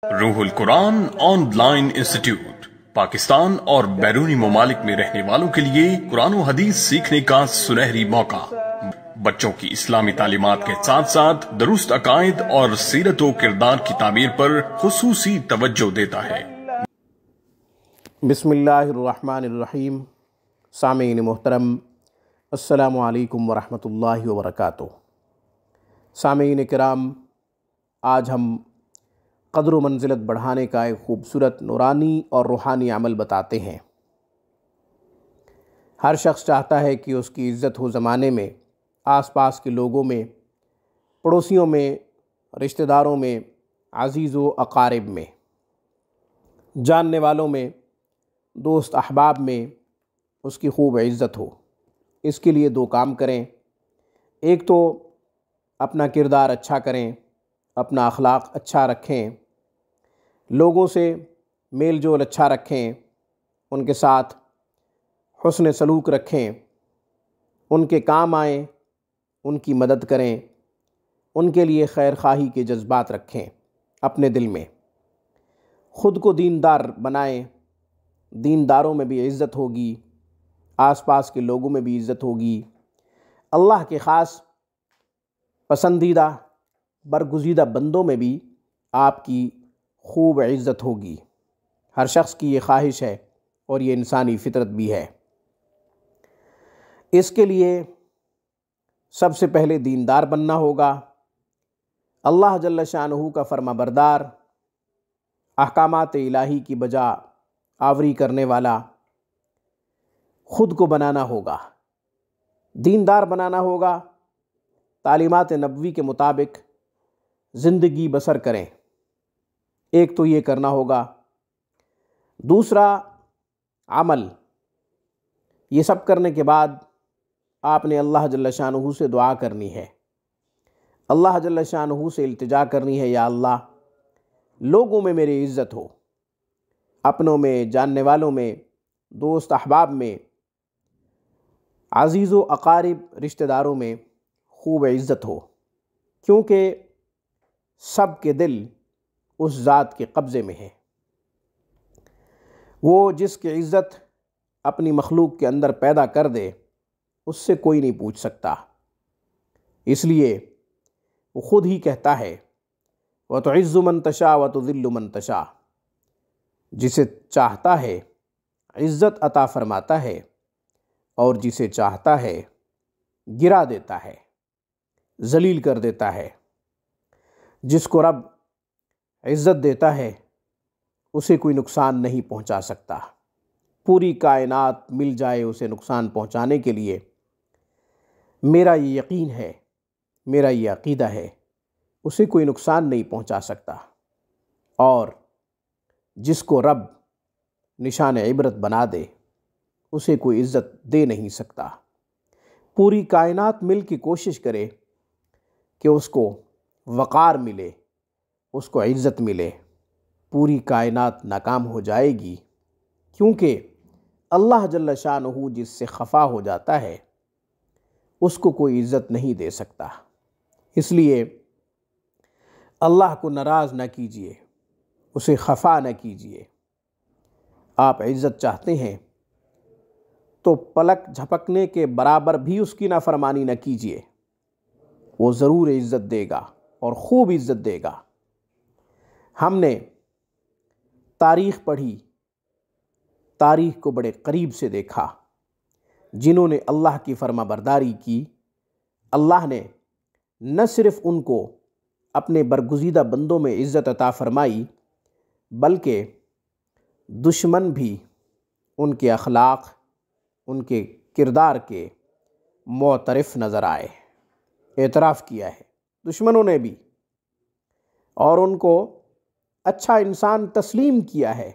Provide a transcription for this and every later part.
रूहुल Quran online institute Pakistan और बैरूनी ममालिक में रहने वालों के लिए कुरान और हदीस सीखने का सुनहरी मौका। बच्चों की इस्लामी तालीमात के साथ साथ दुरुस्त अकायद और सीरत व किरदार की तामीर पर खुसूसी तवज्जो देता है। बिस्मिल्लाहिर्रहमानिर्रहीम। सामीन मोहतरम, अस्सलामु अलैकुम वरहमतुल्लाहि वबरकातुहू। सामीन किराम, आज हम क़द्र व मंज़िलत बढ़ाने का एक ख़ूबसूरत नूरानी और रूहानी अमल बताते हैं। हर शख्स चाहता है कि उसकी इज़्ज़त हो ज़माने में, आस-पास के लोगों में, पड़ोसियों में, रिश्तेदारों में, अज़ीज़ व अक़ारिब में, जानने वालों में, दोस्त अहबाब में उसकी खूब इज़्ज़त हो। इसके लिए दो काम करें। एक तो अपना किरदार अच्छा करें, अपना अखलाक अच्छा रखें, लोगों से मेल जोल अच्छा रखें, उनके साथ हुस्न सलूक रखें, उनके काम आएँ, उनकी मदद करें, उनके लिए खैर खाही के जज्बात रखें अपने दिल में। ख़ुद को दीनदार बनाएं, दीनदारों में भी इज़्ज़त होगी, आसपास के लोगों में भी इज़्ज़त होगी, अल्लाह के ख़ास पसंदीदा बरगुज़ीदा बंदों में भी आपकी खूब इज़्ज़त होगी। हर शख्स की ये ख्वाहिश है और ये इंसानी फ़ितरत भी है। इसके लिए सबसे पहले दीनदार बनना होगा, अल्लाह जल्ल शानहू का फरमाबरदार, अहकामात इलाही की बजा आवरी करने वाला ख़ुद को बनाना होगा, दीनदार बनाना होगा, तालीमात नबवी के मुताबिक ज़िंदगी बसर करें। एक तो ये करना होगा। दूसरा अमल, ये सब करने के बाद आपने अल्लाह जल्ल शानहू से दुआ करनी है, अल्लाह जल्ल शानहू से इल्तिजा करनी है, या अल्लाह लोगों में मेरी इज़्ज़त हो, अपनों में, जानने वालों में, दोस्त अहबाब में, अज़ीज़ व अक़ारिब रिश्तेदारों में खूब इज़्ज़त हो, क्योंकि सब के दिल उस ज़ात के कब्ज़े में है। वो जिसकी इज़्ज़त अपनी मखलूक के अंदर पैदा कर दे, उससे कोई नहीं पूछ सकता। इसलिए वो ख़ुद ही कहता है, व तुइज़्ज़ु मन तशा व तुज़िल्लु मन तशा। जिसे चाहता है इज़्ज़त अता फ़रमाता है और जिसे चाहता है गिरा देता है, ज़लील कर देता है। जिसको रब इज़्ज़त देता है उसे कोई नुकसान नहीं पहुंचा सकता। पूरी कायनात मिल जाए उसे नुकसान पहुंचाने के लिए, मेरा ये यकीन है, मेरा ये अक़ीदा है, उसे कोई नुकसान नहीं पहुंचा सकता। और जिसको रब निशान इबरत बना दे, उसे कोई इज़्ज़त दे नहीं सकता। पूरी कायनात मिल के कोशिश करे कि उसको वक़ार मिले, उसको इज़्ज़त मिले, पूरी कायनात नाकाम हो जाएगी, क्योंकि अल्लाह जल्ल शानहू जिससे खफा हो जाता है उसको कोई इज़्ज़त नहीं दे सकता। इसलिए अल्लाह को नाराज़ न कीजिए, उसे खफा न कीजिए। आप इज़्ज़त चाहते हैं तो पलक झपकने के बराबर भी उसकी नाफरमानी न कीजिए, वो ज़रूर इज़्ज़त देगा और खूब इज़्ज़त देगा। हमने तारीख़ पढ़ी, तारीख़ को बड़े करीब से देखा। जिन्होंने अल्लाह की फरमाबरदारी की, अल्लाह ने न सिर्फ़ उनको अपने बरगुज़ीदा बंदों में इज़्ज़त अता फ़रमाई, बल्कि दुश्मन भी उनके अखलाक, उनके किरदार के मोतरफ़ नज़र आए, एतराफ़ किया है दुश्मनों ने भी, और उनको अच्छा इंसान तस्लीम किया है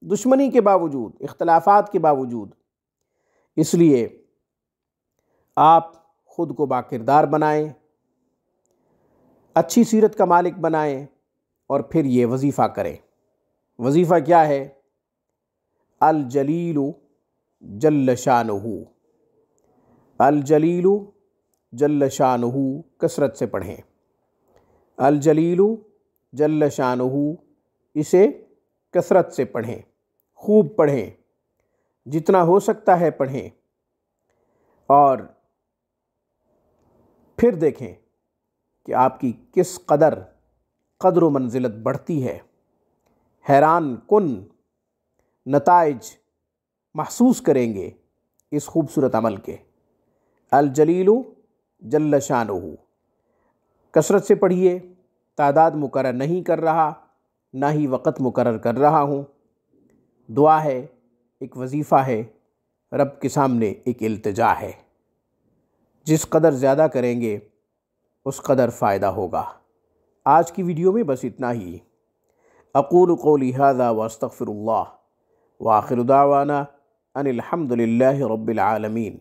दुश्मनी के बावजूद, इख्तलाफात के बावजूद। इसलिए आप ख़ुद को बाकिरदार बनाएं, अच्छी सीरत का मालिक बनाएं, और फिर ये वजीफ़ा करें। वजीफ़ा क्या है? अल जलीलु जल्ल शानुहु, अल जलीलु जल्ल शानुहु कसरत से पढ़ें। अल जलीलु जल्ल शानुहु इसे कसरत से पढ़ें, खूब पढ़ें, जितना हो सकता है पढ़ें, और फिर देखें कि आपकी किस कदर व मंजिलत बढ़ती है। हैरान कुन नताइज महसूस करेंगे इस खूबसूरत अमल के। अल जलीलु जल्ल शानुहु। कसरत से पढ़िए, तादाद मुकर्रर नहीं कर रहा, ना ही वक़्त मुकर्रर कर रहा हूँ। दुआ है, एक वजीफ़ा है, रब के सामने एक इल्तिजा है। जिस कदर ज़्यादा करेंगे उस कदर फ़ायदा होगा। आज की वीडियो में बस इतना ही। अक़ूलु क़ौली हाज़ा व अस्तग़फ़िरुल्लाह व आख़िरु दावाना अनिल हम्दुलिल्लाहि रब्बिल आलमीन।